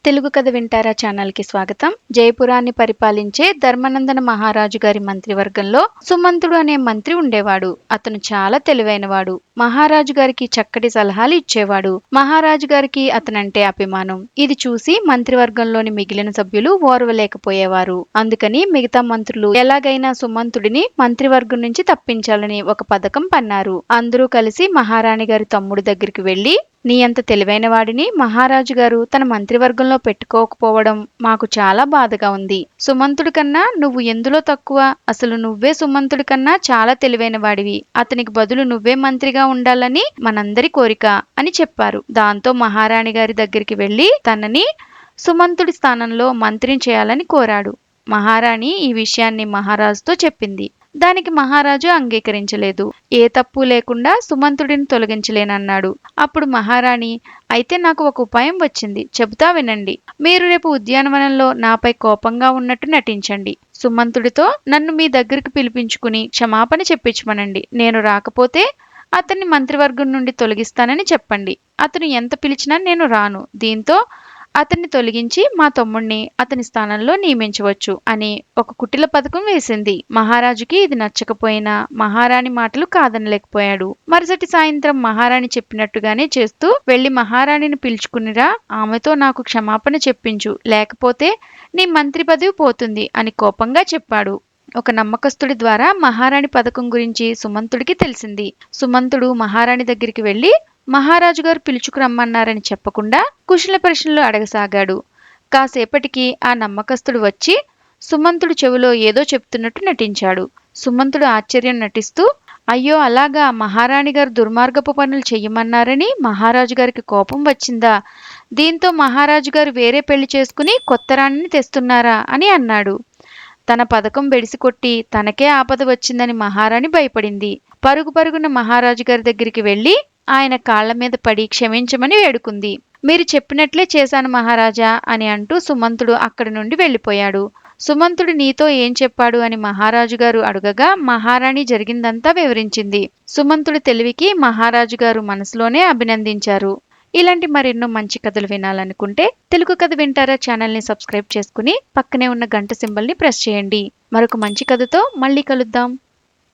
తెలుగు కథ వింటారా ఛానల్కి స్వాగతం. జయపురాన్ని పరిపాలించే ధర్మనందన మహారాజు గారి మంత్రివర్గంలో సుమంతుడు అనే మంత్రి ఉండేవాడు. అతను చాలా తెలివైనవాడు. మహారాజు గారికి చక్కటి సలహాలు ఇచ్చేవాడు. మహారాజు గారికి అతనంటే అభిమానం. ఇది చూసి మంత్రివర్గంలోని మిగిలిన సభ్యులు ఓర్వలేకపోయేవారు. అందుకని మిగతా మంత్రులు ఎలాగైనా సుమంతుడిని మంత్రివర్గం నుంచి తప్పించాలని ఒక పథకం పన్నారు. అందరూ కలిసి మహారాణి గారి తమ్ముడి దగ్గరికి వెళ్లి, నీ అంత తెలివైన వాడిని మహారాజు గారు తన మంత్రివర్గంలో పెట్టుకోకపోవడం మాకు చాలా బాధగా ఉంది. సుమంతుడి కన్నా నువ్వు ఎందులో తక్కువ? అసలు నువ్వే సుమంతుడి కన్నా చాలా తెలివైన వాడివి. అతనికి బదులు నువ్వే మంత్రిగా ఉండాలని మనందరి కోరిక అని చెప్పారు. దాంతో మహారాణి గారి దగ్గరికి వెళ్లి తనని సుమంతుడి స్థానంలో మంత్రిని చేయాలని కోరాడు. మహారాణి ఈ విషయాన్ని మహారాజుతో చెప్పింది. దానికి మహారాజు అంగీకరించలేదు. ఏ తప్పు లేకుండా సుమంతుడిని తొలగించలేనన్నాడు. అప్పుడు మహారాణి, అయితే నాకు ఒక ఉపాయం వచ్చింది, చెబుతా వినండి. మీరు రేపు ఉద్యానవనంలో నాపై కోపంగా ఉన్నట్టు నటించండి. సుమంతుడితో నన్ను మీ దగ్గరికి పిలిపించుకుని క్షమాపణ చెప్పించమనండి. నేను రాకపోతే అతన్ని మంత్రివర్గం నుండి తొలగిస్తానని చెప్పండి. అతను ఎంత పిలిచినా నేను రాను. దీంతో అతన్ని తొలగించి మా తమ్ముణ్ణి అతని స్థానంలో నియమించవచ్చు అని ఒక కుటిల పథకం వేసింది. మహారాజుకి ఇది నచ్చకపోయినా మహారాణి మాటలు కాదనలేకపోయాడు. మరుసటి సాయంత్రం మహారాణి చెప్పినట్టుగానే చేస్తూ వెళ్లి మహారాణిని పిలుచుకునిరా, ఆమెతో నాకు క్షమాపణ చెప్పించు, లేకపోతే నీ మంత్రి పదవి పోతుంది అని కోపంగా చెప్పాడు. ఒక నమ్మకస్తుడి ద్వారా మహారాణి పథకం గురించి సుమంతుడికి తెలిసింది. సుమంతుడు మహారాణి దగ్గరికి వెళ్లి మహారాజు గారు పిలుచుకురమ్మన్నారని చెప్పకుండా కుశల ప్రశ్నలు అడగసాగాడు. కాసేపటికి ఆ నమ్మకస్తుడు వచ్చి సుమంతుడు చెవిలో ఏదో చెప్తున్నట్టు నటించాడు. సుమంతుడు ఆశ్చర్యం నటిస్తూ, అయ్యో అలాగా, మహారాణి గారు దుర్మార్గపు పనులు చెయ్యమన్నారని మహారాజు గారికి కోపం వచ్చిందా? దీంతో మహారాజు గారు వేరే పెళ్లి చేసుకుని కొత్త రాణిని తెస్తున్నారా అని అన్నాడు. తన పథకం బెడిసికొట్టి తనకే ఆపద వచ్చిందని మహారాణి భయపడింది. పరుగు పరుగున మహారాజు గారి దగ్గరికి వెళ్లి ఆయన కాళ్ల మీద పడి క్షమించమని వేడుకుంది. మీరు చెప్పినట్లే చేశాను మహారాజా అని అంటూ సుమంతుడు అక్కడి నుండి వెళ్లిపోయాడు. సుమంతుడు నీతో ఏం చెప్పాడు అని మహారాజు గారు అడగగా మహారాణి జరిగిందంతా వివరించింది. సుమంతుడి తెలివికి మహారాజు గారు మనసులోనే అభినందించారు. ఇలాంటి మరెన్నో మంచి కథలు వినాలనుకుంటే తెలుగు కథ వింటారా ఛానల్ని సబ్స్క్రైబ్ చేసుకుని పక్కనే ఉన్న గంట సింబల్ని ప్రెస్ చేయండి. మరొక మంచి కథతో మళ్ళీ కలుద్దాం.